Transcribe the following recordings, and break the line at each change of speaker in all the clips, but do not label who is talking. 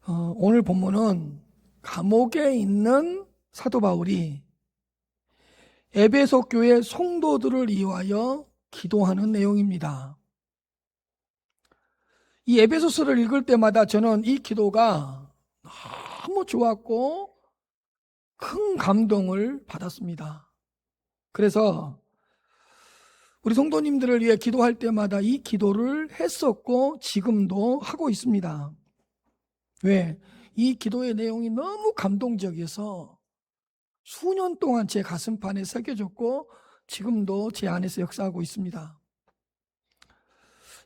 오늘 본문은 감옥에 있는 사도 바울이 에베소 교회 성도들을 위하여 기도하는 내용입니다. 이 에베소서를 읽을 때마다 저는 이 기도가 너무 좋았고 큰 감동을 받았습니다. 그래서 우리 성도님들을 위해 기도할 때마다 이 기도를 했었고 지금도 하고 있습니다. 왜? 이 기도의 내용이 너무 감동적이어서 수년 동안 제 가슴판에 새겨졌고 지금도 제 안에서 역사하고 있습니다.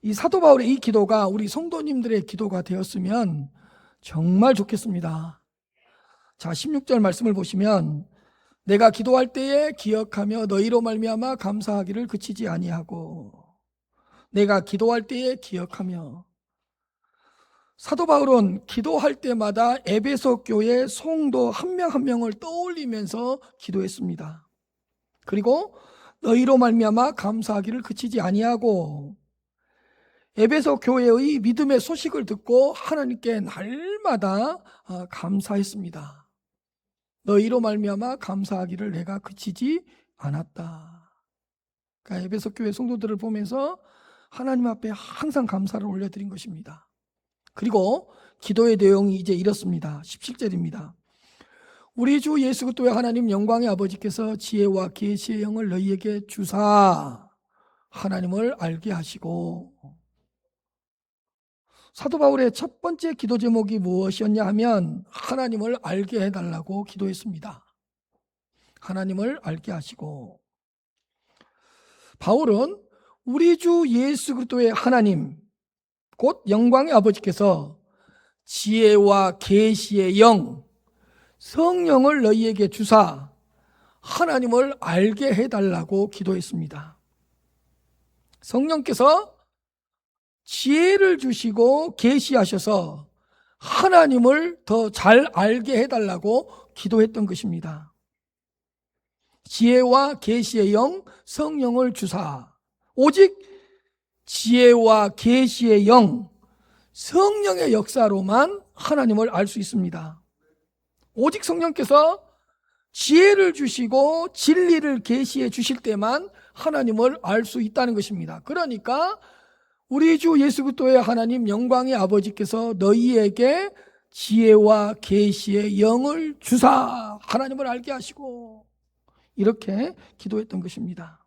이 사도 바울의 이 기도가 우리 성도님들의 기도가 되었으면 정말 좋겠습니다. 자, 16절 말씀을 보시면 내가 기도할 때에 기억하며 너희로 말미암아 감사하기를 그치지 아니하고, 내가 기도할 때에 기억하며. 사도 바울은 기도할 때마다 에베소 교회 성도 한 명 한 명을 떠올리면서 기도했습니다. 그리고 너희로 말미암아 감사하기를 그치지 아니하고, 에베소 교회의 믿음의 소식을 듣고 하나님께 날마다 감사했습니다. 너희로 말미암아 감사하기를 내가 그치지 않았다. 그러니까 에베소 교회 성도들을 보면서 하나님 앞에 항상 감사를 올려드린 것입니다. 그리고 기도의 내용이 이제 이렇습니다. 17절입니다. 우리 주 예수 그리스도의 하나님 영광의 아버지께서 지혜와 계시의 영을 너희에게 주사 하나님을 알게 하시고. 사도 바울의 첫 번째 기도 제목이 무엇이었냐 하면 하나님을 알게 해달라고 기도했습니다. 하나님을 알게 하시고. 바울은 우리 주 예수 그리스도의 하나님 곧 영광의 아버지께서 지혜와 계시의 영 성령을 너희에게 주사 하나님을 알게 해달라고 기도했습니다. 성령께서 지혜를 주시고 계시하셔서 하나님을 더 잘 알게 해달라고 기도했던 것입니다. 지혜와 계시의 영, 성령을 주사. 오직 지혜와 계시의 영, 성령의 역사로만 하나님을 알 수 있습니다. 오직 성령께서 지혜를 주시고 진리를 계시해 주실 때만 하나님을 알 수 있다는 것입니다. 그러니까 우리 주 예수 그리스도의 하나님 영광의 아버지께서 너희에게 지혜와 계시의 영을 주사 하나님을 알게 하시고, 이렇게 기도했던 것입니다.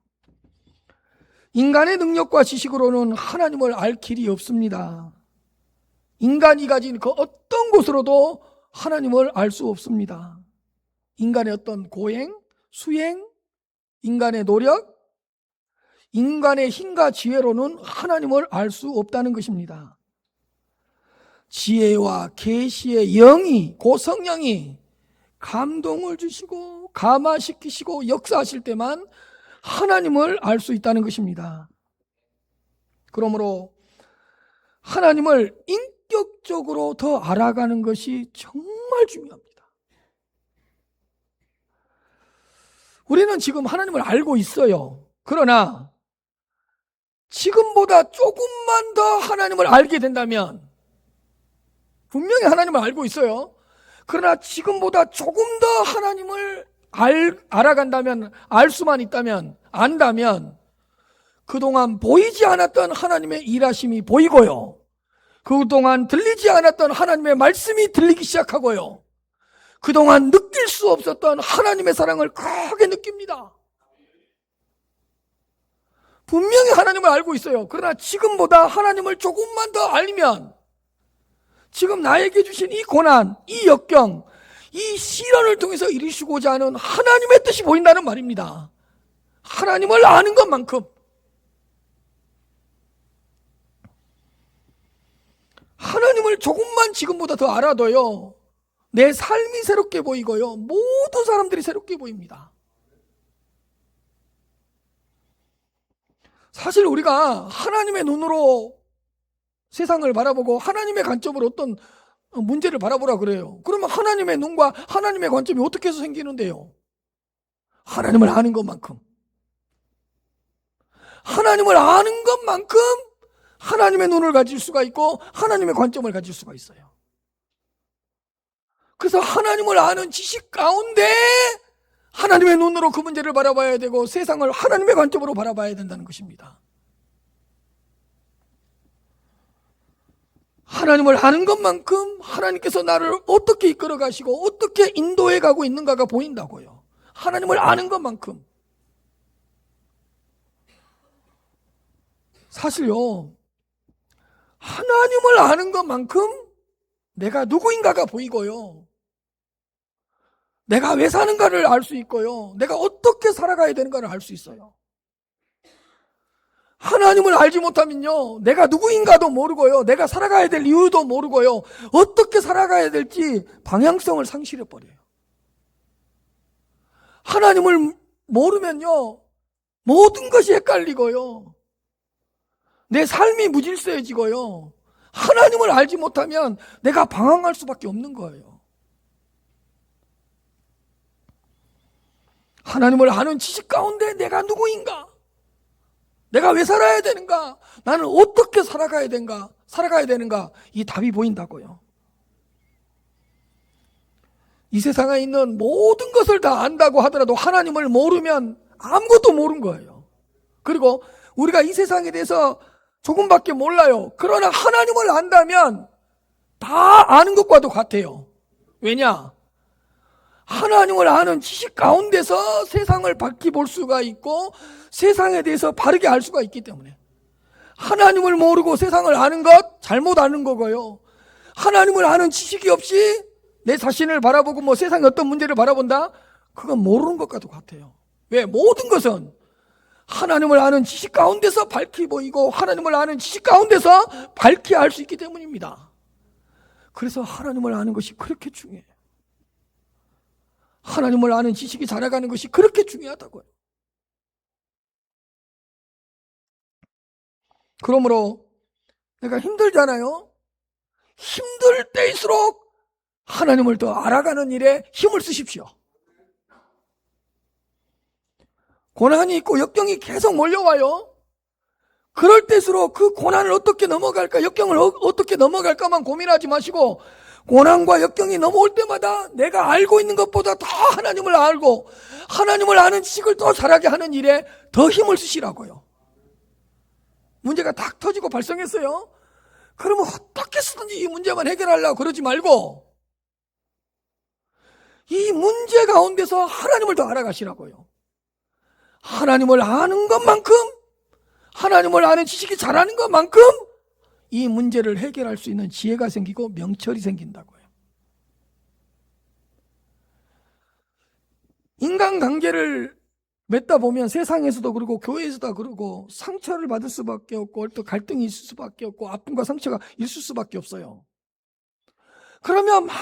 인간의 능력과 지식으로는 하나님을 알 길이 없습니다. 인간이 가진 그 어떤 것으로도 하나님을 알 수 없습니다. 인간의 어떤 고행, 수행, 인간의 노력, 인간의 힘과 지혜로는 하나님을 알 수 없다는 것입니다. 지혜와 계시의 영이, 그 성령이 감동을 주시고 감화시키시고 역사하실 때만 하나님을 알 수 있다는 것입니다. 그러므로 하나님을 인격적으로 더 알아가는 것이 정말 중요합니다. 우리는 지금 하나님을 알고 있어요. 그러나 지금보다 조금만 더 하나님을 알게 된다면, 분명히 하나님을 알고 있어요. 그러나 지금보다 조금 더 하나님을 알아간다면, 알 수만 있다면, 안다면 그동안 보이지 않았던 하나님의 일하심이 보이고요, 그동안 들리지 않았던 하나님의 말씀이 들리기 시작하고요, 그동안 느낄 수 없었던 하나님의 사랑을 크게 느낍니다. 분명히 하나님을 알고 있어요. 그러나 지금보다 하나님을 조금만 더 알면 지금 나에게 주신 이 고난, 이 역경, 이 시련을 통해서 이루시고자 하는 하나님의 뜻이 보인다는 말입니다. 하나님을 아는 것만큼, 하나님을 조금만 지금보다 더 알아도요, 내 삶이 새롭게 보이고요, 모든 사람들이 새롭게 보입니다. 사실 우리가 하나님의 눈으로 세상을 바라보고 하나님의 관점으로 어떤 문제를 바라보라 그래요. 그러면 하나님의 눈과 하나님의 관점이 어떻게 해서 생기는데요? 하나님을 아는 것만큼. 하나님을 아는 것만큼 하나님의 눈을 가질 수가 있고 하나님의 관점을 가질 수가 있어요. 그래서 하나님을 아는 지식 가운데 하나님의 눈으로 그 문제를 바라봐야 되고 세상을 하나님의 관점으로 바라봐야 된다는 것입니다. 하나님을 아는 것만큼 하나님께서 나를 어떻게 이끌어 가시고 어떻게 인도해 가고 있는가가 보인다고요. 하나님을 아는 것만큼. 사실요, 하나님을 아는 것만큼 내가 누구인가가 보이고요, 내가 왜 사는가를 알 수 있고요, 내가 어떻게 살아가야 되는가를 알 수 있어요. 하나님을 알지 못하면요, 내가 누구인가도 모르고요, 내가 살아가야 될 이유도 모르고요, 어떻게 살아가야 될지 방향성을 상실해버려요. 하나님을 모르면요, 모든 것이 헷갈리고요, 내 삶이 무질서해지고요, 하나님을 알지 못하면 내가 방황할 수밖에 없는 거예요. 하나님을 아는 지식 가운데 내가 누구인가? 내가 왜 살아야 되는가? 나는 어떻게 살아가야 되는가? 이 답이 보인다고요. 이 세상에 있는 모든 것을 다 안다고 하더라도 하나님을 모르면 아무것도 모르는 거예요. 그리고 우리가 이 세상에 대해서 조금밖에 몰라요. 그러나 하나님을 안다면 다 아는 것과도 같아요. 왜냐? 하나님을 아는 지식 가운데서 세상을 밝히 볼 수가 있고 세상에 대해서 바르게 알 수가 있기 때문에. 하나님을 모르고 세상을 아는 것 잘못 아는 거고요, 하나님을 아는 지식이 없이 내 자신을 바라보고 뭐 세상의 어떤 문제를 바라본다? 그건 모르는 것과도 같아요. 왜? 모든 것은 하나님을 아는 지식 가운데서 밝히 보이고 하나님을 아는 지식 가운데서 밝히 알 수 있기 때문입니다. 그래서 하나님을 아는 것이 그렇게 중요해요. 하나님을 아는 지식이 자라가는 것이 그렇게 중요하다고요. 그러므로 내가 힘들잖아요. 힘들 때일수록 하나님을 더 알아가는 일에 힘을 쓰십시오. 고난이 있고 역경이 계속 몰려와요. 그럴 때일수록 그 고난을 어떻게 넘어갈까, 역경을 어떻게 넘어갈까만 고민하지 마시고 고난과 역경이 넘어올 때마다 내가 알고 있는 것보다 더 하나님을 알고 하나님을 아는 지식을 더 잘하게 하는 일에 더 힘을 쓰시라고요. 문제가 딱 터지고 발생했어요. 그러면 어떻게 쓰든지 이 문제만 해결하려고 그러지 말고 이 문제 가운데서 하나님을 더 알아가시라고요. 하나님을 아는 것만큼, 하나님을 아는 지식이 잘하는 것만큼 이 문제를 해결할 수 있는 지혜가 생기고 명철이 생긴다고요. 인간관계를 맺다 보면 세상에서도 그러고 교회에서도 그러고 상처를 받을 수밖에 없고 또 갈등이 있을 수밖에 없고 아픔과 상처가 있을 수밖에 없어요. 그러면 막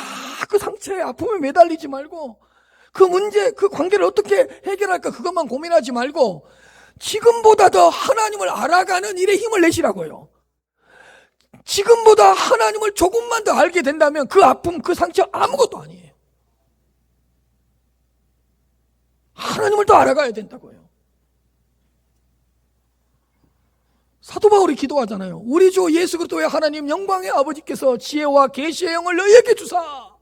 그 상처에 아픔에 매달리지 말고 그 문제, 그 관계를 어떻게 해결할까 그것만 고민하지 말고 지금보다 더 하나님을 알아가는 일에 힘을 내시라고요. 지금보다 하나님을 조금만 더 알게 된다면 그 아픔, 그 상처 아무것도 아니에요. 하나님을 더 알아가야 된다고요. 사도 바울이 기도하잖아요. 우리 주 예수 그리스도의 하나님 영광의 아버지께서 지혜와 계시의 영을 너희에게 주사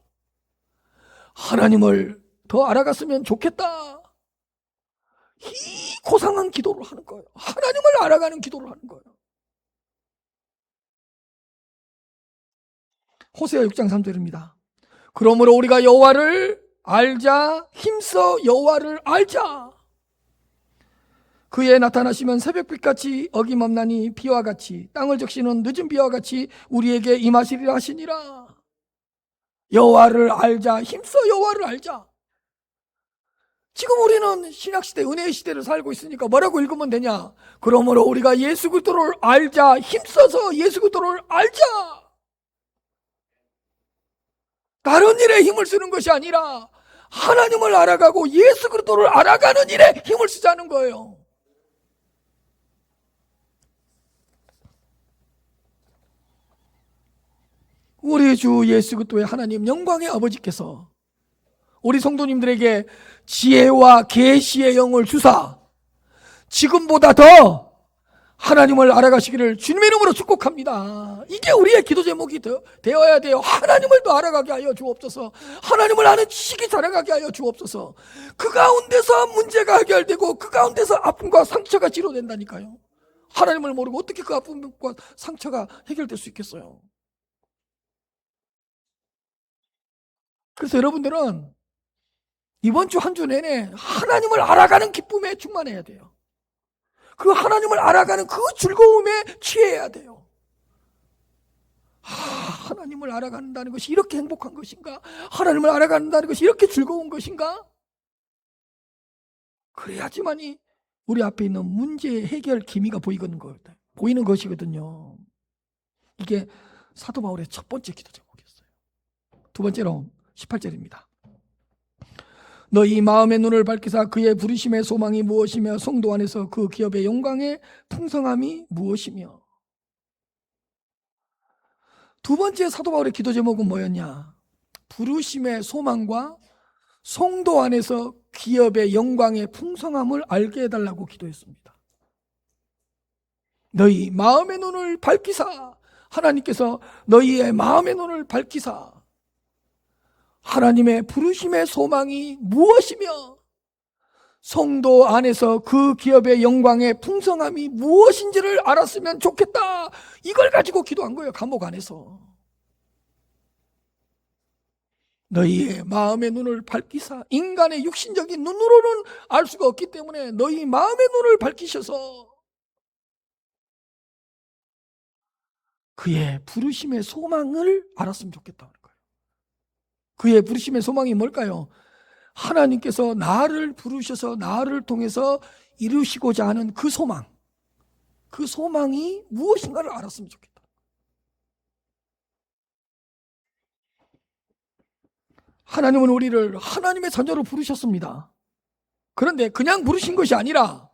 하나님을 더 알아갔으면 좋겠다. 이 고상한 기도를 하는 거예요. 하나님을 알아가는 기도를 하는 거예요. 호세아 6장 3절입니다. 그러므로 우리가 여호와를 알자, 힘써 여호와를 알자. 그에 나타나시면 새벽빛같이 어김없나니 비와 같이 땅을 적시는 늦은 비와 같이 우리에게 임하시리라 하시니라. 여호와를 알자, 힘써 여호와를 알자. 지금 우리는 신약시대 은혜의 시대를 살고 있으니까 뭐라고 읽으면 되냐? 그러므로 우리가 예수 그리스도를 알자, 힘써서 예수 그리스도를 알자. 다른 일에 힘을 쓰는 것이 아니라 하나님을 알아가고 예수 그리스도를 알아가는 일에 힘을 쓰자는 거예요. 우리 주 예수 그리스도의 하나님 영광의 아버지께서 우리 성도님들에게 지혜와 계시의 영을 주사 지금보다 더 하나님을 알아가시기를 주님의 이름으로 축복합니다. 이게 우리의 기도 제목이 되어야 돼요. 하나님을 더 알아가게 하여 주옵소서. 하나님을 아는 지식이 자라가게 하여 주옵소서. 그 가운데서 문제가 해결되고 그 가운데서 아픔과 상처가 치료된다니까요. 하나님을 모르고 어떻게 그 아픔과 상처가 해결될 수 있겠어요? 그래서 여러분들은 이번 주 한 주 내내 하나님을 알아가는 기쁨에 충만해야 돼요. 그 하나님을 알아가는 그 즐거움에 취해야 돼요. 하나님을 알아간다는 것이 이렇게 행복한 것인가? 하나님을 알아간다는 것이 이렇게 즐거운 것인가? 그래야지만이 우리 앞에 있는 문제 해결 기미가 보이는 것이거든요. 이게 사도 바울의 첫 번째 기도 제목이었어요. 두 번째로 18절입니다. 너희 마음의 눈을 밝히사 그의 부르심의 소망이 무엇이며 성도 안에서 그 기업의 영광의 풍성함이 무엇이며. 두 번째 사도 바울의 기도 제목은 뭐였냐? 부르심의 소망과 성도 안에서 기업의 영광의 풍성함을 알게 해달라고 기도했습니다. 너희 마음의 눈을 밝히사, 하나님께서 너희의 마음의 눈을 밝히사 하나님의 부르심의 소망이 무엇이며 성도 안에서 그 기업의 영광의 풍성함이 무엇인지를 알았으면 좋겠다. 이걸 가지고 기도한 거예요. 감옥 안에서. 너희의 마음의 눈을 밝히사. 인간의 육신적인 눈으로는 알 수가 없기 때문에 너희 마음의 눈을 밝히셔서 그의 부르심의 소망을 알았으면 좋겠다는 거예요. 그의 부르심의 소망이 뭘까요? 하나님께서 나를 부르셔서 나를 통해서 이루시고자 하는 그 소망, 그 소망이 무엇인가를 알았으면 좋겠다. 하나님은 우리를 하나님의 자녀로 부르셨습니다. 그런데 그냥 부르신 것이 아니라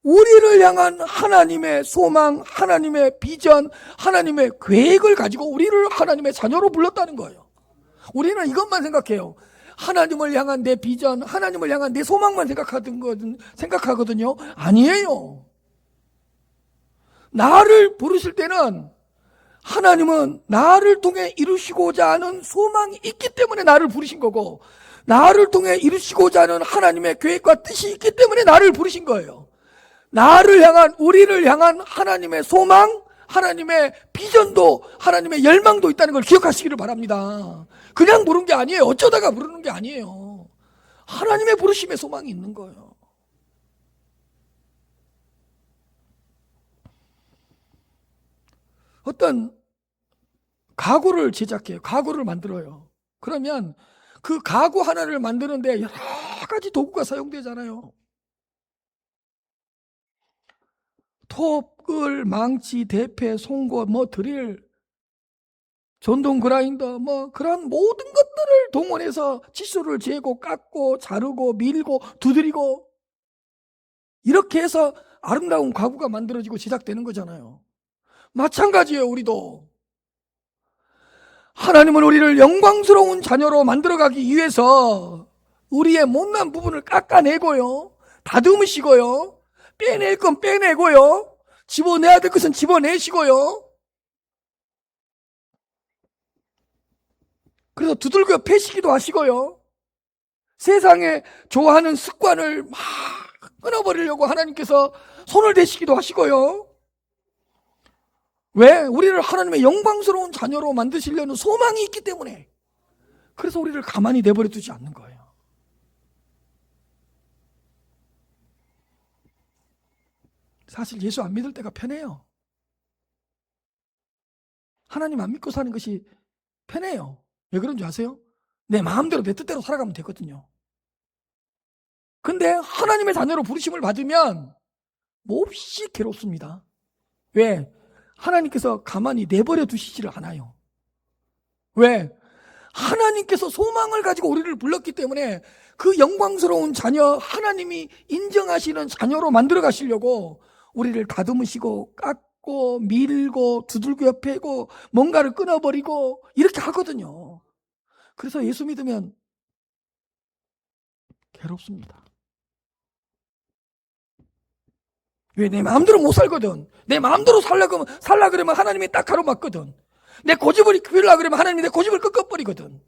우리를 향한 하나님의 소망, 하나님의 비전, 하나님의 계획을 가지고 우리를 하나님의 자녀로 불렀다는 거예요. 우리는 이것만 생각해요. 하나님을 향한 내 비전, 하나님을 향한 내 소망만 생각하거든요. 아니에요. 나를 부르실 때는 하나님은 나를 통해 이루시고자 하는 소망이 있기 때문에 나를 부르신 거고, 나를 통해 이루시고자 하는 하나님의 계획과 뜻이 있기 때문에 나를 부르신 거예요. 나를 향한, 우리를 향한 하나님의 소망, 하나님의 비전도, 하나님의 열망도 있다는 걸 기억하시기를 바랍니다. 그냥 부른 게 아니에요. 어쩌다가 부르는 게 아니에요. 하나님의 부르심의 소망이 있는 거예요. 어떤 가구를 제작해요. 가구를 만들어요. 그러면 그 가구 하나를 만드는데 여러 가지 도구가 사용되잖아요. 톱, 끌, 망치, 대패, 송곳, 드릴, 전동 그라인더, 그런 모든 것들을 동원해서 치수를 재고 깎고 자르고 밀고 두드리고 이렇게 해서 아름다운 가구가 만들어지고 제작되는 거잖아요. 마찬가지예요. 우리도 하나님은 우리를 영광스러운 자녀로 만들어가기 위해서 우리의 못난 부분을 깎아내고요, 다듬으시고요, 빼낼 건 빼내고요, 집어내야 될 것은 집어내시고요, 그래서 두들겨 패시기도 하시고요, 세상에 좋아하는 습관을 막 끊어버리려고 하나님께서 손을 대시기도 하시고요. 왜? 우리를 하나님의 영광스러운 자녀로 만드시려는 소망이 있기 때문에. 그래서 우리를 가만히 내버려 두지 않는 거예요. 사실 예수 안 믿을 때가 편해요. 하나님 안 믿고 사는 것이 편해요. 왜 그런 줄 아세요? 내 마음대로 내 뜻대로 살아가면 되거든요. 근데 하나님의 자녀로 부르심을 받으면 몹시 괴롭습니다. 왜? 하나님께서 가만히 내버려 두시지를 않아요. 왜? 하나님께서 소망을 가지고 우리를 불렀기 때문에 그 영광스러운 자녀, 하나님이 인정하시는 자녀로 만들어 가시려고 우리를 다듬으시고 깎고 밀고 두들겨 패고 뭔가를 끊어버리고 이렇게 하거든요. 그래서 예수 믿으면 괴롭습니다. 왜? 내 마음대로 못 살거든. 내 마음대로 살라 그러면 하나님이 딱 가로막거든. 내 고집을 피우려 그러면 하나님이 내 고집을 꺾어버리거든.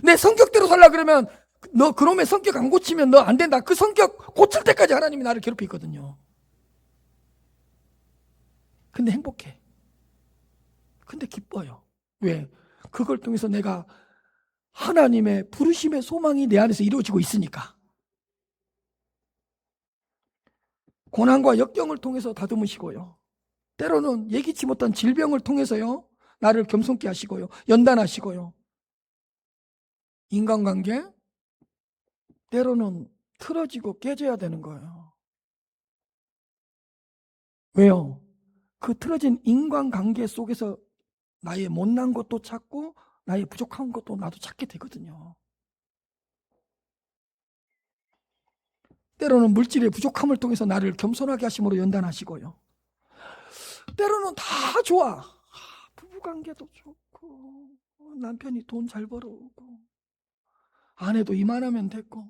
내 성격대로 살라 그러면 너 그놈의 성격 안 고치면 너 안 된다. 그 성격 고칠 때까지 하나님이 나를 괴롭히거든요. 근데 행복해. 근데 기뻐요. 왜? 그걸 통해서 내가 하나님의 부르심의 소망이 내 안에서 이루어지고 있으니까. 고난과 역경을 통해서 다듬으시고요. 때로는 예기치 못한 질병을 통해서요. 나를 겸손케 하시고요. 연단하시고요. 인간관계 때로는 틀어지고 깨져야 되는 거예요. 왜요? 그 틀어진 인간관계 속에서 나의 못난 것도 찾고 나의 부족한 것도 나도 찾게 되거든요. 때로는 물질의 부족함을 통해서 나를 겸손하게 하심으로 연단하시고요. 때로는 다 좋아. 부부관계도 좋고 남편이 돈 잘 벌어오고 아내도 이만하면 됐고,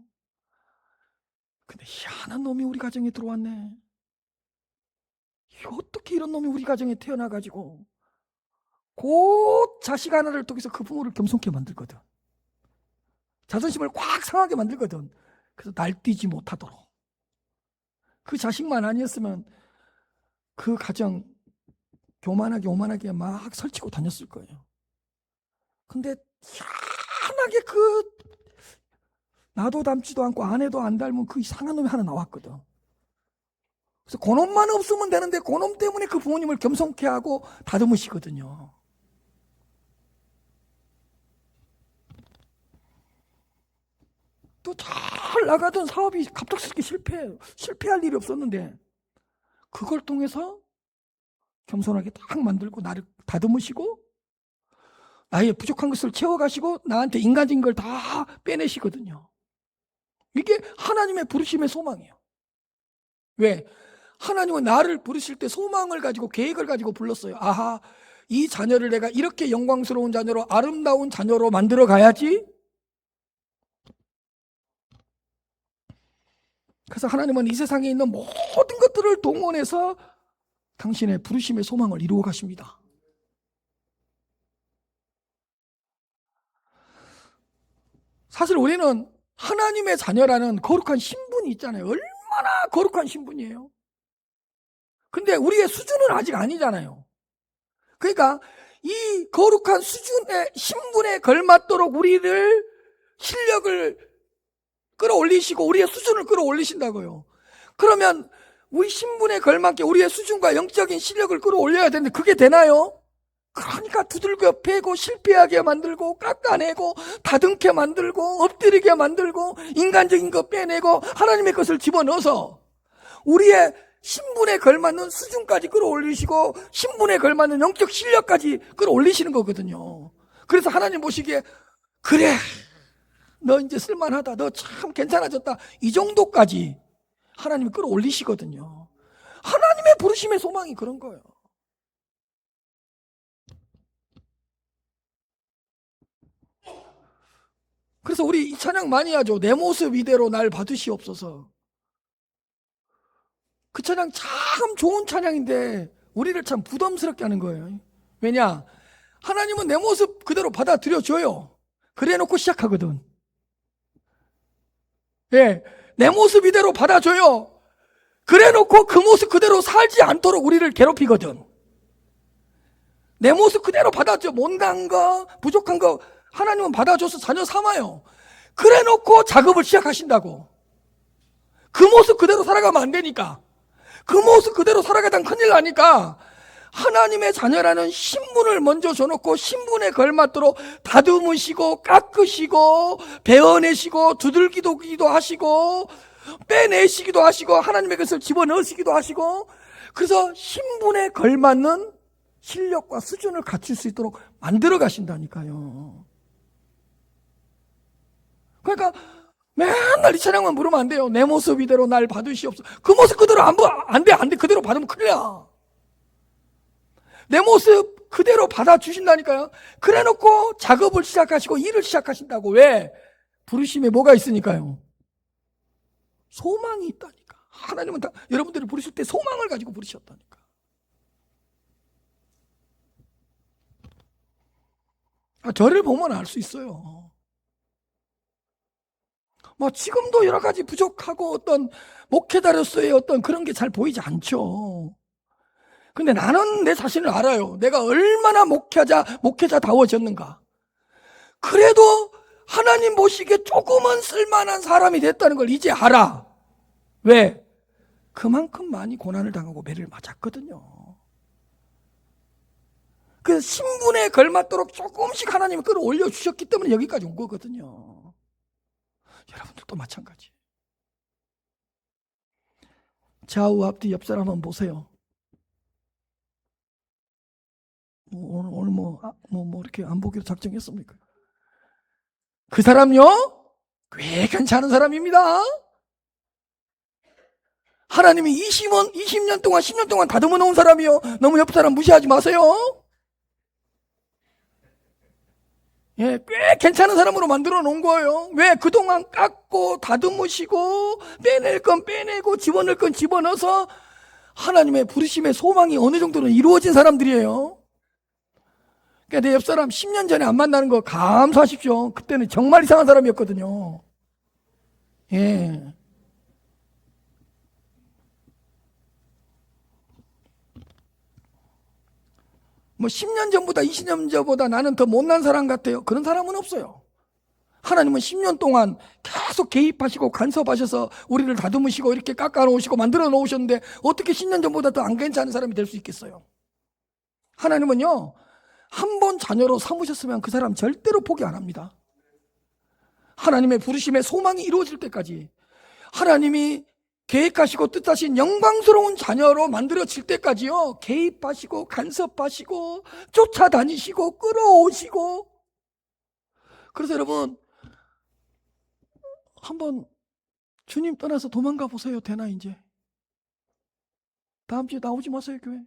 근데 희한한 놈이 우리 가정에 들어왔네. 어떻게 이런 놈이 우리 가정에 태어나가지고 곧 자식 하나를 통해서 그 부모를 겸손케 만들거든. 자존심을 꽉 상하게 만들거든. 그래서 날뛰지 못하도록. 그 자식만 아니었으면 그 가정 교만하게 막 설치고 다녔을 거예요. 근데 희한하게 나도 닮지도 않고 아내도 안 닮은 그 이상한 놈이 하나 나왔거든. 그래서 그놈만 없으면 되는데 그놈 때문에 그 부모님을 겸손케 하고 다듬으시거든요. 또 잘 나가던 사업이 갑작스럽게 실패할 일이 없었는데 그걸 통해서 겸손하게 딱 만들고 나를 다듬으시고 나의 부족한 것을 채워가시고 나한테 인간적인 걸 다 빼내시거든요. 이게 하나님의 부르심의 소망이에요. 왜? 하나님은 나를 부르실 때 소망을 가지고 계획을 가지고 불렀어요. 아하, 이 자녀를 내가 이렇게 영광스러운 자녀로 아름다운 자녀로 만들어 가야지. 그래서 하나님은 이 세상에 있는 모든 것들을 동원해서 당신의 부르심의 소망을 이루어 가십니다. 사실 우리는 하나님의 자녀라는 거룩한 신분이 있잖아요. 얼마나 거룩한 신분이에요. 근데 우리의 수준은 아직 아니잖아요. 그러니까 이 거룩한 수준의 신분에 걸맞도록 우리를 실력을 끌어올리시고 우리의 수준을 끌어올리신다고요. 그러면 우리 신분에 걸맞게 우리의 수준과 영적인 실력을 끌어올려야 되는데 그게 되나요? 그러니까 두들겨 패고 실패하게 만들고 깎아내고 다듬게 만들고 엎드리게 만들고 인간적인 거 빼내고 하나님의 것을 집어넣어서 우리의 신분에 걸맞는 수준까지 끌어올리시고 신분에 걸맞는 영적 실력까지 끌어올리시는 거거든요. 그래서 하나님 보시기에 그래 너 이제 쓸만하다, 너 참 괜찮아졌다, 이 정도까지 하나님이 끌어올리시거든요. 하나님의 부르심의 소망이 그런 거예요. 그래서 우리 이 찬양 많이 하죠. 내 모습 이대로 날 받으시옵소서. 그 찬양 참 좋은 찬양인데 우리를 참 부담스럽게 하는 거예요. 왜냐? 하나님은 내 모습 그대로 받아들여줘요. 그래 놓고 시작하거든. 예, 내 모습 이대로 받아줘요. 그래 놓고 그 모습 그대로 살지 않도록 우리를 괴롭히거든. 내 모습 그대로 받아줘. 못난 거, 부족한 거 하나님은 받아줘서 자녀 삼아요. 그래 놓고 작업을 시작하신다고. 그 모습 그대로 살아가면 안 되니까. 그 모습 그대로 살아가다 큰일 나니까 하나님의 자녀라는 신분을 먼저 줘놓고 신분에 걸맞도록 다듬으시고 깎으시고 베어내시고 두들기도 하시고 빼내시기도 하시고 하나님의 것을 집어넣으시기도 하시고 그래서 신분에 걸맞는 실력과 수준을 갖출 수 있도록 만들어 가신다니까요. 그러니까 맨날 이 찬양만 부르면 안 돼요. 내 모습 이대로 날 받으시옵소서. 그 모습 그대로 안 돼. 그대로 받으면 큰일 나. 내 모습 그대로 받아주신다니까요. 그래 놓고 작업을 시작하시고 일을 시작하신다고. 왜? 부르심에 뭐가 있으니까요. 소망이 있다니까. 하나님은 다 여러분들이 부르실 때 소망을 가지고 부르셨다니까. 저를 보면 알 수 있어요. 뭐 지금도 여러 가지 부족하고 어떤 목회자로서의 어떤 그런 게 잘 보이지 않죠. 근데 나는 내 자신을 알아요. 내가 얼마나 목회자다워졌는가. 그래도 하나님 보시기에 조금은 쓸만한 사람이 됐다는 걸 이제 알아. 왜? 그만큼 많이 고난을 당하고 매를 맞았거든요. 그 신분에 걸맞도록 조금씩 하나님이 끌어올려 주셨기 때문에 여기까지 온 거거든요. 여러분들도 마찬가지. 좌우 앞뒤 옆 사람 한번 보세요. 오늘 뭐 이렇게 안 보기로 작정했습니까? 그 사람요? 꽤 괜찮은 사람입니다. 하나님이 20년 동안 10년 동안 다듬어 놓은 사람이요. 너무 옆 사람 무시하지 마세요. 예, 꽤 괜찮은 사람으로 만들어 놓은 거예요. 왜? 그동안 깎고 다듬으시고 빼낼 건 빼내고 집어넣을 건 집어넣어서 하나님의 부르심의 소망이 어느 정도는 이루어진 사람들이에요. 그러니까 내 옆 사람 10년 전에 안 만나는 거 감사하십시오. 그때는 정말 이상한 사람이었거든요. 예. 뭐 10년 전보다 20년 전보다 나는 더 못난 사람 같아요. 그런 사람은 없어요. 하나님은 10년 동안 계속 개입하시고 간섭하셔서 우리를 다듬으시고 이렇게 깎아놓으시고 만들어 놓으셨는데 어떻게 10년 전보다 더 안 괜찮은 사람이 될 수 있겠어요? 하나님은요, 한 번 자녀로 삼으셨으면 그 사람 절대로 포기 안 합니다. 하나님의 부르심의 소망이 이루어질 때까지, 하나님이 계획하시고 뜻하신 영광스러운 자녀로 만들어질 때까지요, 개입하시고 간섭하시고 쫓아다니시고 끌어오시고. 그래서 여러분, 한번 주님 떠나서 도망가 보세요. 되나 이제? 다음 주에 나오지 마세요, 교회.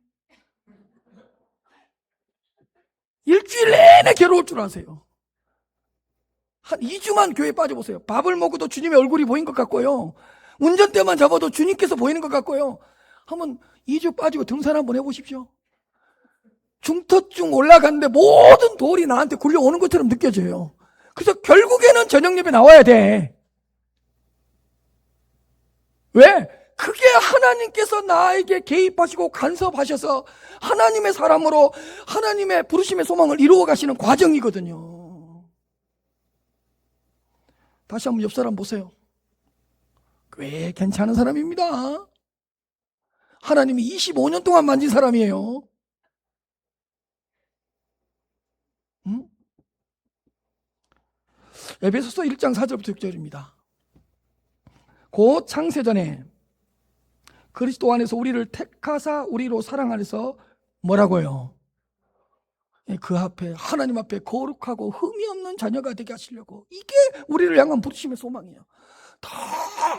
일주일 내내 괴로울 줄 아세요. 한 2주만 교회에 빠져보세요. 밥을 먹어도 주님의 얼굴이 보인 것 같고요, 운전대만 잡아도 주님께서 보이는 것 같고요. 한번 2주 빠지고 등산 한번 해보십시오. 중터증 올라갔는데 모든 돌이 나한테 굴려오는 것처럼 느껴져요. 그래서 결국에는 저녁 예배 나와야 돼. 왜? 그게 하나님께서 나에게 개입하시고 간섭하셔서 하나님의 사람으로 하나님의 부르심의 소망을 이루어 가시는 과정이거든요. 다시 한번 옆 사람 보세요. 꽤 괜찮은 사람입니다. 하나님이 25년 동안 만진 사람이에요. 에베소서 1장 4절부터 6절입니다. 곧 창세전에 그리스도 안에서 우리를 택하사 우리로 사랑하여서 뭐라고요? 그 앞에, 하나님 앞에 거룩하고 흠이 없는 자녀가 되게 하시려고. 이게 우리를 향한 부르심의 소망이에요. 더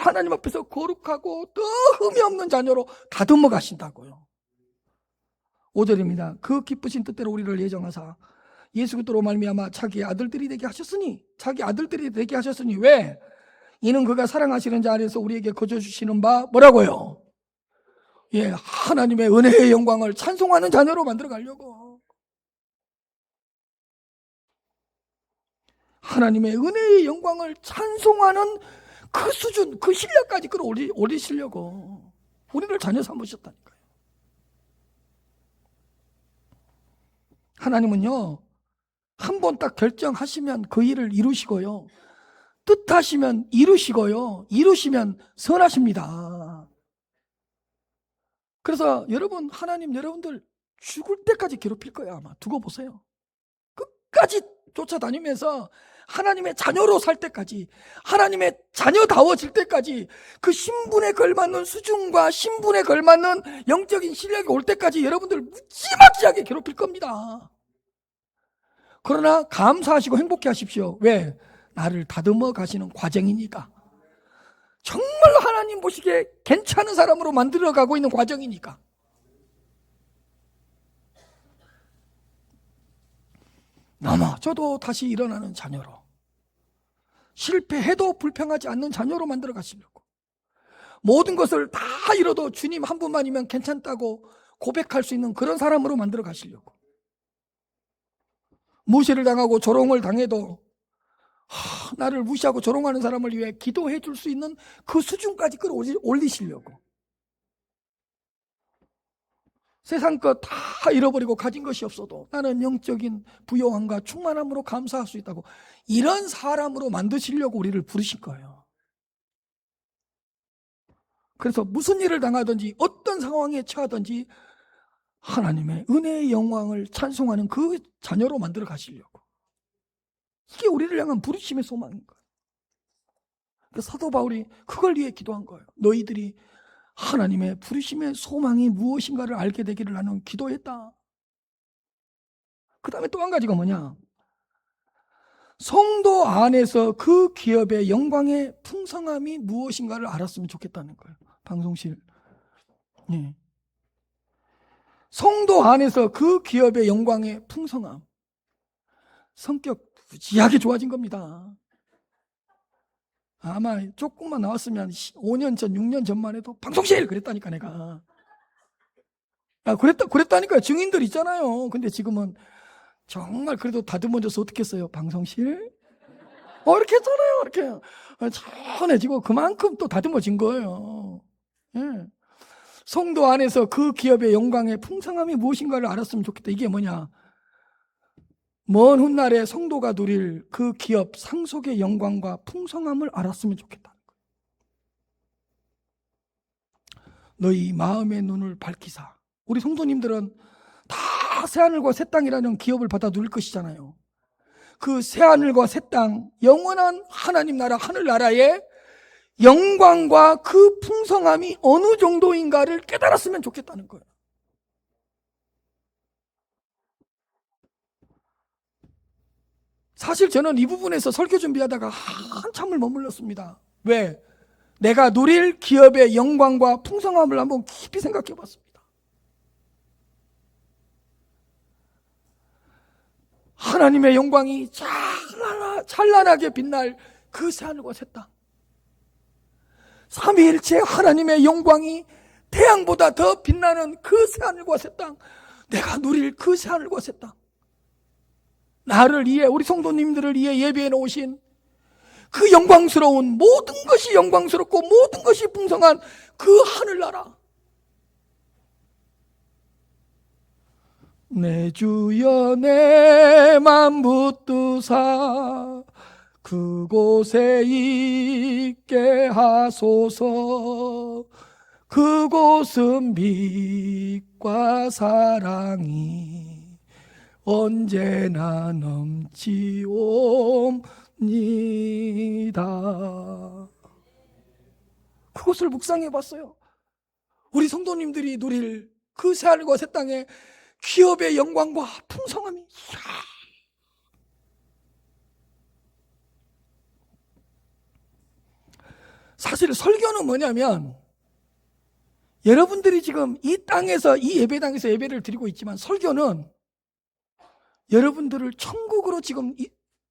하나님 앞에서 거룩하고 더 흠이 없는 자녀로 다듬어 가신다고요. 5절입니다. 그 기쁘신 뜻대로 우리를 예정하사 예수 그리스도로 말미암아 자기 아들들이 되게 하셨으니, 자기 아들들이 되게 하셨으니, 왜? 이는 그가 사랑하시는 자 안에서 우리에게 거저 주시는 바 뭐라고요? 예, 하나님의 은혜의 영광을 찬송하는 자녀로 만들어 가려고. 하나님의 은혜의 영광을 찬송하는 그 수준, 그 실력까지 끌어올리시려고 우리를 자녀 삼으셨다니까요. 하나님은요, 한 번 딱 결정하시면 그 일을 이루시고요, 뜻하시면 이루시고요, 이루시면 선하십니다. 그래서 여러분, 하나님 여러분들 죽을 때까지 괴롭힐 거예요. 아마 두고 보세요. 끝까지 쫓아다니면서 하나님의 자녀로 살 때까지, 하나님의 자녀다워질 때까지, 그 신분에 걸맞는 수준과 신분에 걸맞는 영적인 실력이 올 때까지 여러분들 무지막지하게 괴롭힐 겁니다. 그러나 감사하시고 행복해 하십시오. 왜? 나를 다듬어 가시는 과정이니까. 정말로 하나님 보시기에 괜찮은 사람으로 만들어가고 있는 과정이니까. 넘어져도 다시 일어나는 자녀로, 실패해도 불평하지 않는 자녀로 만들어 가시려고, 모든 것을 다 잃어도 주님 한 분만이면 괜찮다고 고백할 수 있는 그런 사람으로 만들어 가시려고. 무시를 당하고 조롱을 당해도 나를 무시하고 조롱하는 사람을 위해 기도해 줄 수 있는 그 수준까지 끌어올리시려고. 세상 것 다 잃어버리고 가진 것이 없어도 나는 영적인 부요함과 충만함으로 감사할 수 있다고, 이런 사람으로 만드시려고 우리를 부르신 거예요. 그래서 무슨 일을 당하든지 어떤 상황에 처하든지 하나님의 은혜의 영광을 찬송하는 그 자녀로 만들어 가시려고. 이게 우리를 향한 부르심의 소망인 거예요. 그래서 사도 바울이 그걸 위해 기도한 거예요. 너희들이 하나님의 부르심의 소망이 무엇인가를 알게 되기를 나는 기도했다. 그 다음에 또 한 가지가 뭐냐, 성도 안에서 그 기업의 영광의 풍성함이 무엇인가를 알았으면 좋겠다는 거예요. 방송실. 네. 성도 안에서 그 기업의 영광의 풍성함. 성격 무지하게 좋아진 겁니다. 아마 조금만 나왔으면 5년 전, 6년 전만 해도 방송실! 그랬다니까, 내가. 그랬다니까요. 증인들 있잖아요. 근데 지금은 정말 그래도 다듬어져서 어떻게 했어요? 방송실? 이렇게 했잖아요. 이렇게. 천해지고 그만큼 또 다듬어진 거예요. 예. 성도 안에서 그 기업의 영광의 풍성함이 무엇인가를 알았으면 좋겠다. 이게 뭐냐? 먼 훗날에 성도가 누릴 그 기업 상속의 영광과 풍성함을 알았으면 좋겠다는 거예요. 너희 마음의 눈을 밝히사. 우리 성도님들은 다 새하늘과 새 땅이라는 기업을 받아 누릴 것이잖아요. 그 새하늘과 새 땅, 영원한 하나님 나라, 하늘나라의 영광과 그 풍성함이 어느 정도인가를 깨달았으면 좋겠다는 거예요. 사실 저는 이 부분에서 설교 준비하다가 한참을 머물렀습니다. 왜? 내가 누릴 기업의 영광과 풍성함을 한번 깊이 생각해 봤습니다. 하나님의 영광이 찬란하게 빛날 그 새하늘과 새 땅, 삼위일체 하나님의 영광이 태양보다 더 빛나는 그 새하늘과 새 땅, 내가 누릴 그 새하늘과 새 땅, 나를 위해, 우리 성도님들을 위해 예배해 놓으신 그 영광스러운, 모든 것이 영광스럽고 모든 것이 풍성한 그 하늘나라, 내 주여 내 맘 붙드사 그곳에 있게 하소서. 그곳은 빛과 사랑이 언제나 넘치옵니다. 그것을 묵상해 봤어요. 우리 성도님들이 누릴 그 새하늘과 새 땅의 기업의 영광과 풍성함이, 사실 설교는 뭐냐면, 여러분들이 지금 이 땅에서, 이 예배당에서 예배를 드리고 있지만, 설교는 여러분들을 천국으로 지금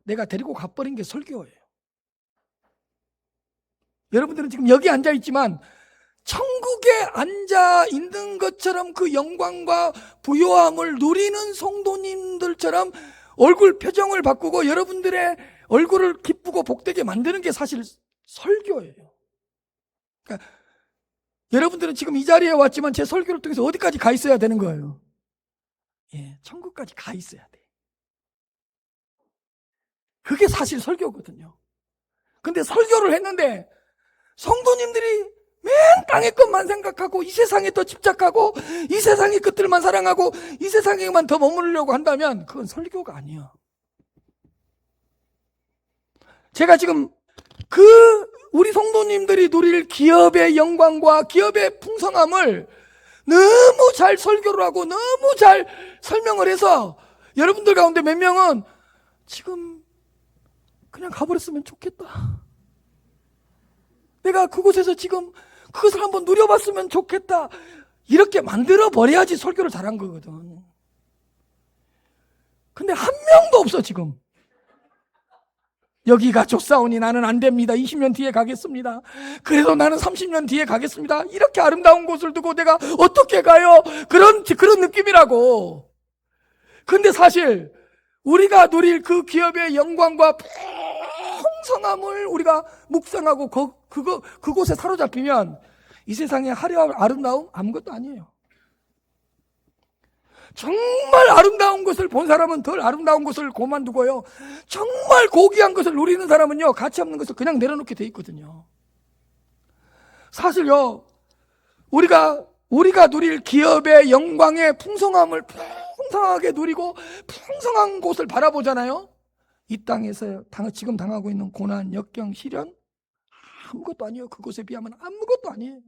내가 데리고 가버린 게 설교예요. 여러분들은 지금 여기 앉아 있지만 천국에 앉아 있는 것처럼 그 영광과 부요함을 누리는 성도님들처럼 얼굴 표정을 바꾸고 여러분들의 얼굴을 기쁘고 복되게 만드는 게 사실 설교예요. 그러니까 여러분들은 지금 이 자리에 왔지만 제 설교를 통해서 어디까지 가 있어야 되는 거예요? 예, 천국까지 가 있어야 돼. 그게 사실 설교거든요. 근데 설교를 했는데 성도님들이 맨 땅의 것만 생각하고 이 세상에 더 집착하고 이 세상의 것들만 사랑하고 이 세상에만 더 머무르려고 한다면 그건 설교가 아니야. 제가 지금 우리 성도님들이 누릴 기업의 영광과 기업의 풍성함을 너무 잘 설교를 하고 너무 잘 설명을 해서 여러분들 가운데 몇 명은 지금 그냥 가버렸으면 좋겠다. 내가 그곳에서 지금 그것을 한번 누려봤으면 좋겠다. 이렇게 만들어버려야지 설교를 잘한 거거든. 근데 한 명도 없어 지금. 여기가 좋사오니 나는 안 됩니다. 20년 뒤에 가겠습니다. 그래도 나는 30년 뒤에 가겠습니다. 이렇게 아름다운 곳을 두고 내가 어떻게 가요? 그런 느낌이라고. 근데 사실 우리가 누릴 그 기업의 영광과 풍성함을 우리가 묵상하고 그곳에 사로잡히면 이 세상의 화려한 아름다움 아무것도 아니에요. 정말 아름다운 것을 본 사람은 덜 아름다운 것을 고만두고요, 정말 고귀한 것을 누리는 사람은요, 가치 없는 것을 그냥 내려놓게 돼 있거든요. 사실요, 우리가 누릴 기업의 영광의 풍성함을 풍성하게 누리고 풍성한 곳을 바라보잖아요. 이 땅에서 지금 당하고 있는 고난, 역경, 시련 아무것도 아니에요. 그곳에 비하면 아무것도 아니에요.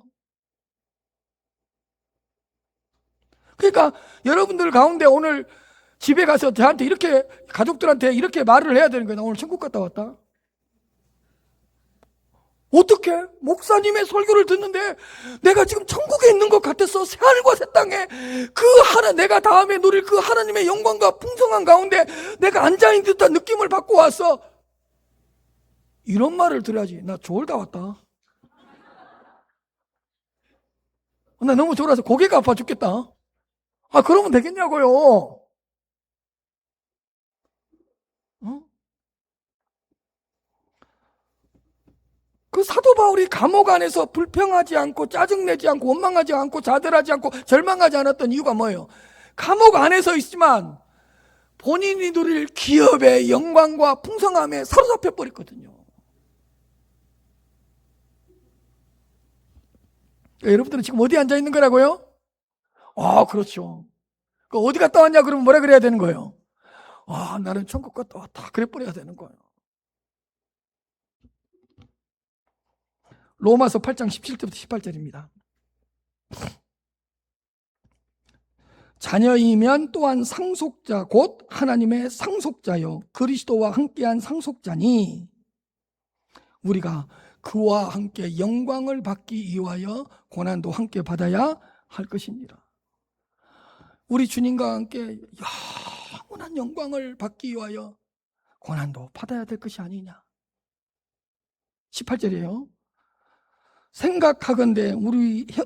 그러니까 여러분들 가운데 오늘 집에 가서 저한테 이렇게, 가족들한테 이렇게 말을 해야 되는 거예요. 나 오늘 천국 갔다 왔다. 어떻게? 목사님의 설교를 듣는데 내가 지금 천국에 있는 것 같았어. 새하늘과 새 땅에 내가 다음에 누릴 그 하나님의 영광과 풍성한 가운데 내가 앉아있는 듯한 느낌을 받고 왔어. 이런 말을 들어야지. 나 졸다 왔다. 나 너무 졸아서 고개가 아파 죽겠다. 그러면 되겠냐고요. 어? 그 사도 바울이 감옥 안에서 불평하지 않고 짜증내지 않고 원망하지 않고 자들하지 않고 절망하지 않았던 이유가 뭐예요? 감옥 안에서 있지만 본인이 누릴 기업의 영광과 풍성함에 사로잡혀 버렸거든요. 여러분들은 지금 어디 앉아 있는 거라고요? 그렇죠. 어디 갔다 왔냐 그러면 뭐라 그래야 되는 거예요? 나는 천국 갔다 왔다. 그래 버려야 되는 거예요. 로마서 8장 17절부터 18절입니다. 자녀이면 또한 상속자 곧 하나님의 상속자요 그리스도와 함께한 상속자니 우리가 그와 함께 영광을 받기 위하여 고난도 함께 받아야 할 것입니다. 우리 주님과 함께 영원한 영광을 받기 위하여 고난도 받아야 될 것이 아니냐. 18절이에요. 생각하건대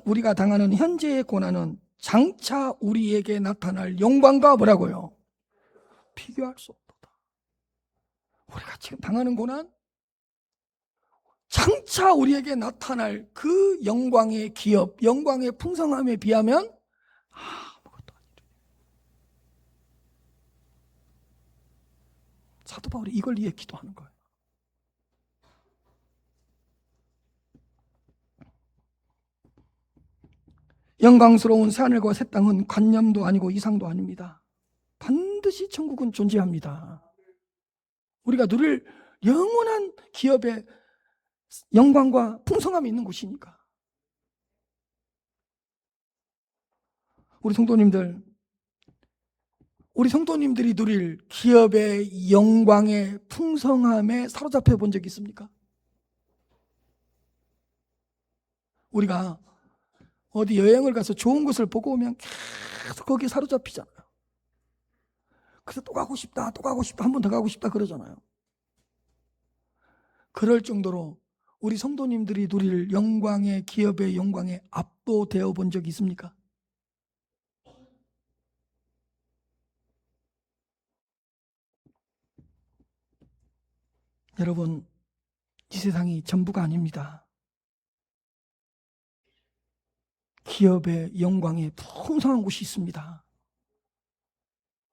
우리가 당하는 현재의 고난은 장차 우리에게 나타날 영광과 뭐라고요? 비교할 수 없다. 우리가 지금 당하는 고난, 장차 우리에게 나타날 그 영광의 기업, 영광의 풍성함에 비하면 아무것도 아니죠. 사도 바울이 이걸 위해 기도하는 거예요. 영광스러운 새하늘과 새 땅은 관념도 아니고 이상도 아닙니다. 반드시 천국은 존재합니다. 우리가 누릴 영원한 기업의 영광과 풍성함이 있는 곳이니까. 우리 성도님들이 누릴 기업의 영광의 풍성함에 사로잡혀 본 적이 있습니까? 우리가 어디 여행을 가서 좋은 곳을 보고 오면 계속 거기에 사로잡히잖아요. 그래서 또 가고 싶다, 한 번 더 가고 싶다 그러잖아요. 그럴 정도로 우리 성도님들이 누릴 영광의 기업의 영광에 압도되어 본 적이 있습니까? 여러분, 이 세상이 전부가 아닙니다. 기업의 영광에 풍성한 곳이 있습니다.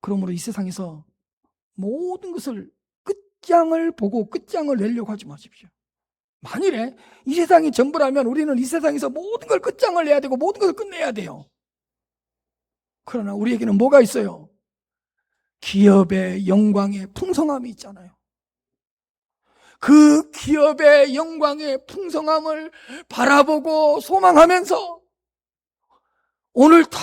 그러므로 이 세상에서 모든 것을 끝장을 보고 끝장을 내려고 하지 마십시오. 만일에 이 세상이 전부라면 우리는 이 세상에서 모든 걸 끝장을 내야 되고 모든 것을 끝내야 돼요. 그러나 우리에게는 뭐가 있어요? 기업의 영광의 풍성함이 있잖아요. 그 기업의 영광의 풍성함을 바라보고 소망하면서 오늘도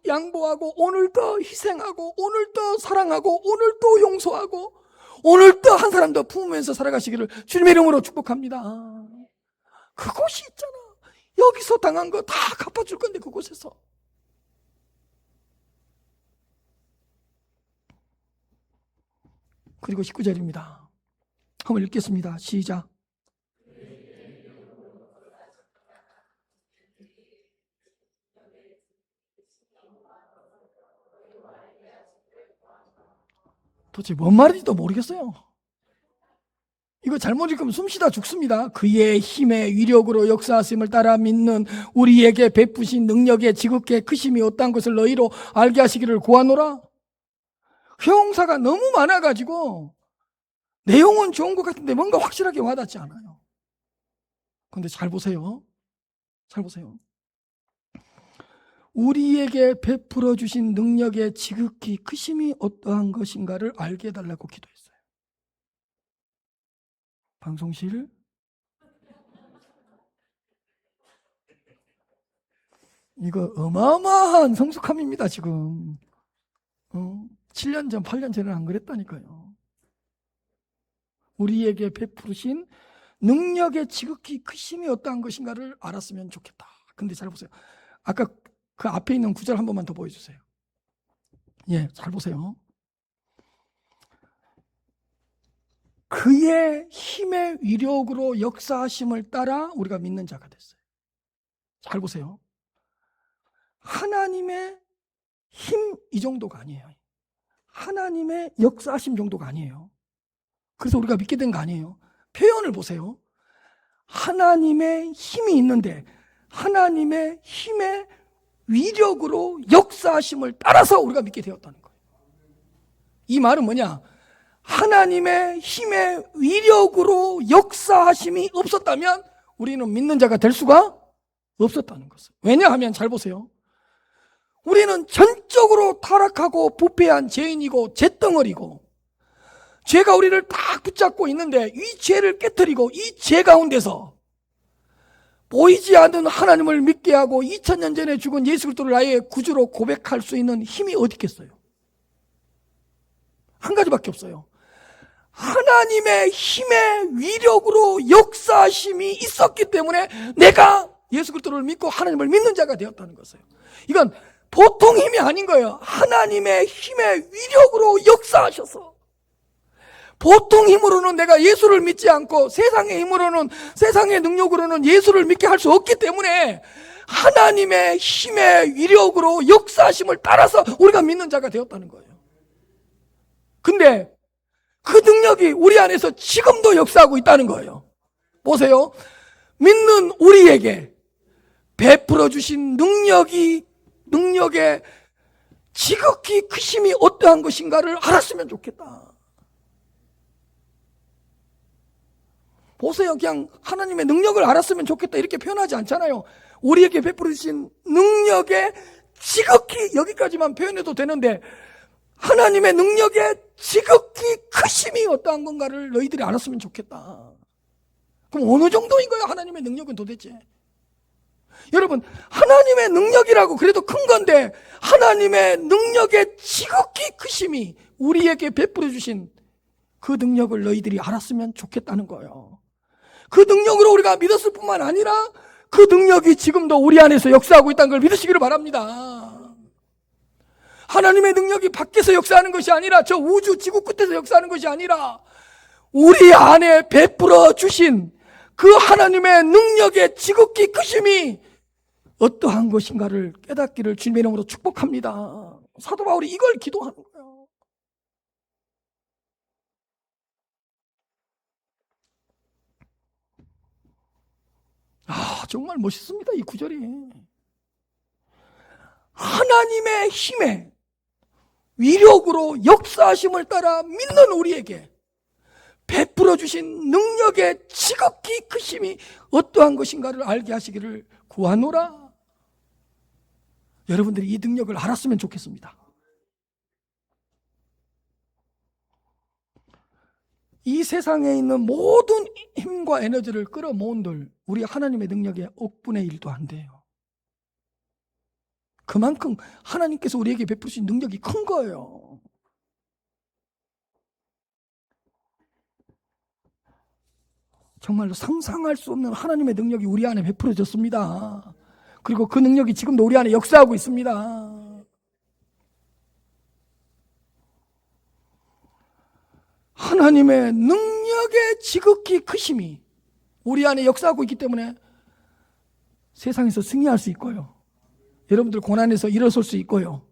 양보하고 오늘도 희생하고 오늘도 사랑하고 오늘도 용서하고 오늘도 한 사람 더 품으면서 살아가시기를 주님의 이름으로 축복합니다. 그곳이 있잖아. 여기서 당한 거 다 갚아줄 건데 그곳에서. 그리고 19절입니다. 한번 읽겠습니다. 시작. 도대체 뭔 말인지도 모르겠어요. 이거 잘못 읽으면 숨쉬다 죽습니다. 그의 힘의 위력으로 역사하심을 따라 믿는 우리에게 베푸신 능력의 지극히 크심이 어떠한 것을 너희로 알게 하시기를 구하노라. 형용사가 너무 많아가지고 내용은 좋은 것 같은데 뭔가 확실하게 와닿지 않아요. 그런데 잘 보세요. 잘 보세요. 우리에게 베풀어 주신 능력의 지극히 크심이 어떠한 것인가를 알게 해달라고 기도했어요. 방송실 이거 어마어마한 성숙함입니다. 지금 7년 전 8년 전에는 안 그랬다니까요. 우리에게 베푸신 능력의 지극히 크심이 어떠한 것인가를 알았으면 좋겠다. 근데 잘 보세요. 아까 그 앞에 있는 구절 한 번만 더 보여주세요. 예, 잘 보세요. 그의 힘의 위력으로 역사하심을 따라 우리가 믿는 자가 됐어요. 잘 보세요. 하나님의 힘 이 정도가 아니에요. 하나님의 역사하심 정도가 아니에요. 그래서 우리가 믿게 된 거 아니에요. 표현을 보세요. 하나님의 힘이 있는데 하나님의 힘의 위력으로 역사하심을 따라서 우리가 믿게 되었다는 거예요. 이 말은 뭐냐? 하나님의 힘의 위력으로 역사하심이 없었다면 우리는 믿는 자가 될 수가 없었다는 것을. 왜냐하면 잘 보세요. 우리는 전적으로 타락하고 부패한 죄인이고 죄덩어리고 죄가 우리를 딱 붙잡고 있는데 이 죄를 깨뜨리고 이 죄 가운데서 보이지 않는 하나님을 믿게 하고 2000년 전에 죽은 예수 그리스도를 나의 구주로 고백할 수 있는 힘이 어디 있겠어요? 한 가지밖에 없어요. 하나님의 힘의 위력으로 역사심이 있었기 때문에 내가 예수 그리스도를 믿고 하나님을 믿는 자가 되었다는 것이에요. 이건 보통 힘이 아닌 거예요. 하나님의 힘의 위력으로 역사하셔서 보통 힘으로는 내가 예수를 믿지 않고 세상의 힘으로는 세상의 능력으로는 예수를 믿게 할 수 없기 때문에 하나님의 힘의 위력으로 역사하심을 따라서 우리가 믿는 자가 되었다는 거예요. 근데 그 능력이 우리 안에서 지금도 역사하고 있다는 거예요. 보세요. 믿는 우리에게 베풀어 주신 능력의 지극히 크심이 어떠한 것인가를 알았으면 좋겠다. 보세요. 그냥 하나님의 능력을 알았으면 좋겠다 이렇게 표현하지 않잖아요. 우리에게 베풀어 주신 능력의 지극히, 여기까지만 표현해도 되는데 하나님의 능력의 지극히 크심이 어떠한 건가를 너희들이 알았으면 좋겠다. 그럼 어느 정도인 거예요? 하나님의 능력은 도대체? 여러분, 하나님의 능력이라고 그래도 큰 건데 하나님의 능력의 지극히 크심이 우리에게 베풀어 주신 그 능력을 너희들이 알았으면 좋겠다는 거예요. 그 능력으로 우리가 믿었을 뿐만 아니라 그 능력이 지금도 우리 안에서 역사하고 있다는 걸 믿으시기를 바랍니다. 하나님의 능력이 밖에서 역사하는 것이 아니라 저 우주 지구 끝에서 역사하는 것이 아니라 우리 안에 베풀어 주신 그 하나님의 능력의 지극히 크심이 어떠한 것인가를 깨닫기를 주님의 이름으로 축복합니다. 사도 바울이 이걸 기도하는 거예요. 정말 멋있습니다. 이 구절이. 하나님의 힘에 위력으로 역사하심을 따라 믿는 우리에게 베풀어 주신 능력의 지극히 크심이 어떠한 것인가를 알게 하시기를 구하노라. 여러분들이 이 능력을 알았으면 좋겠습니다. 이 세상에 있는 모든 힘과 에너지를 끌어모은들 우리 하나님의 능력의 억분의 1도 안 돼요. 그만큼 하나님께서 우리에게 베푸신 능력이 큰 거예요. 정말로 상상할 수 없는 하나님의 능력이 우리 안에 베풀어졌습니다. 그리고 그 능력이 지금도 우리 안에 역사하고 있습니다. 하나님의 능력의 능력의 지극히 크심이 우리 안에 역사하고 있기 때문에 세상에서 승리할 수 있고요. 여러분들 고난에서 일어설 수 있고요.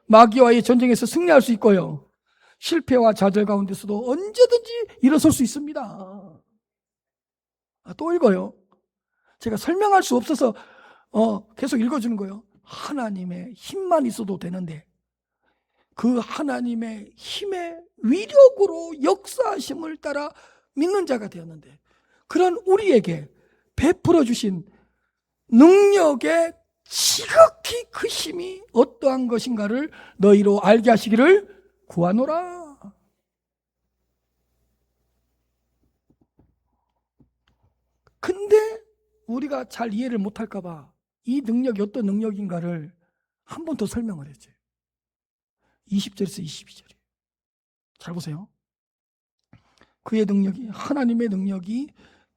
마귀와의 전쟁에서 승리할 수 있고요. 실패와 좌절 가운데서도 언제든지 일어설 수 있습니다. 또 읽어요. 제가 설명할 수 없어서 계속 읽어주는 거예요. 하나님의 힘만 있어도 되는데 그 하나님의 힘의 위력으로 역사하심을 따라 믿는 자가 되었는데 그런 우리에게 베풀어 주신 능력의 지극히 크심이 어떠한 것인가를 너희로 알게 하시기를 구하노라. 근데 우리가 잘 이해를 못할까 봐 이 능력이 어떤 능력인가를 한 번 더 설명을 했죠. 20절에서 22절이에요. 잘 보세요. 그의 능력이, 하나님의 능력이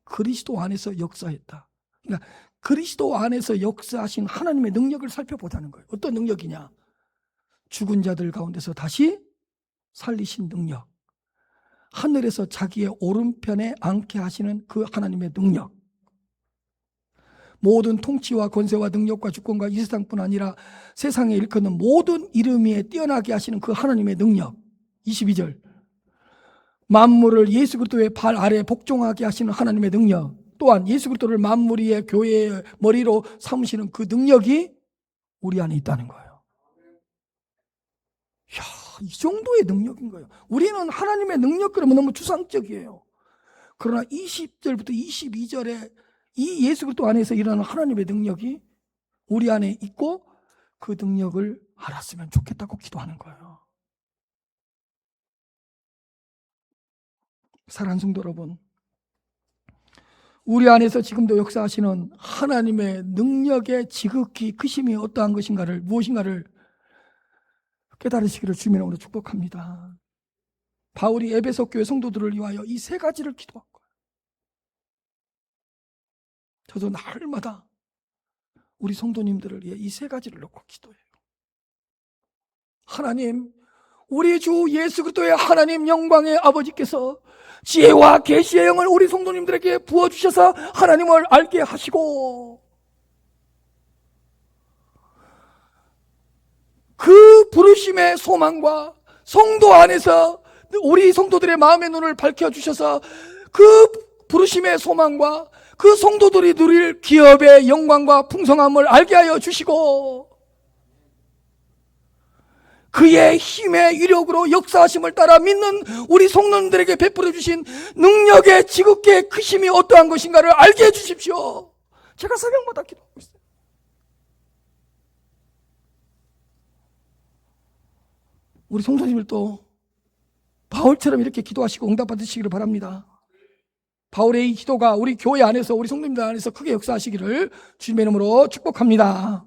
그리스도 안에서 역사했다. 그러니까 그리스도 안에서 역사하신 하나님의 능력을 살펴보자는 거예요. 어떤 능력이냐? 죽은 자들 가운데서 다시 살리신 능력, 하늘에서 자기의 오른편에 앉게 하시는 그 하나님의 능력, 모든 통치와 권세와 능력과 주권과 이 세상뿐 아니라 세상에 일컫는 모든 이름 위에 뛰어나게 하시는 그 하나님의 능력. 22절, 만물을 예수 그리스도의 발 아래 복종하게 하시는 하나님의 능력, 또한 예수 그리스도를 만물 위의 교회의 머리로 삼으시는 그 능력이 우리 안에 있다는 거예요. 이야, 이 정도의 능력인 거예요. 우리는 하나님의 능력 그러면 너무 추상적이에요. 그러나 20절부터 22절에 이 예수 그리스도 안에서 일어나는 하나님의 능력이 우리 안에 있고 그 능력을 알았으면 좋겠다고 기도하는 거예요. 사랑하는 성도 여러분, 우리 안에서 지금도 역사하시는 하나님의 능력의 지극히 크심이 어떠한 것인가를, 무엇인가를 깨달으시기를 주님의 이름으로 축복합니다. 바울이 에베소 교회 성도들을 위하여 이 세 가지를 기도한 거예요. 저도 날마다 우리 성도님들을 위해 이 세 가지를 놓고 기도해요. 하나님, 우리 주 예수 그리스도의 하나님 영광의 아버지께서 지혜와 계시의 영을 우리 성도님들에게 부어주셔서 하나님을 알게 하시고 그 부르심의 소망과 성도 안에서 우리 성도들의 마음의 눈을 밝혀주셔서 그 부르심의 소망과 그 성도들이 누릴 기업의 영광과 풍성함을 알게 하여 주시고 그의 힘의 위력으로 역사하심을 따라 믿는 우리 성도들에게 베풀어 주신 능력의 지극히 크심이 어떠한 것인가를 알게 해주십시오. 제가 새벽마다 기도하고 있어요. 우리 성도님들도 바울처럼 이렇게 기도하시고 응답받으시기를 바랍니다. 바울의 이 기도가 우리 교회 안에서, 우리 성도님들 안에서 크게 역사하시기를 주님의 이름으로 축복합니다.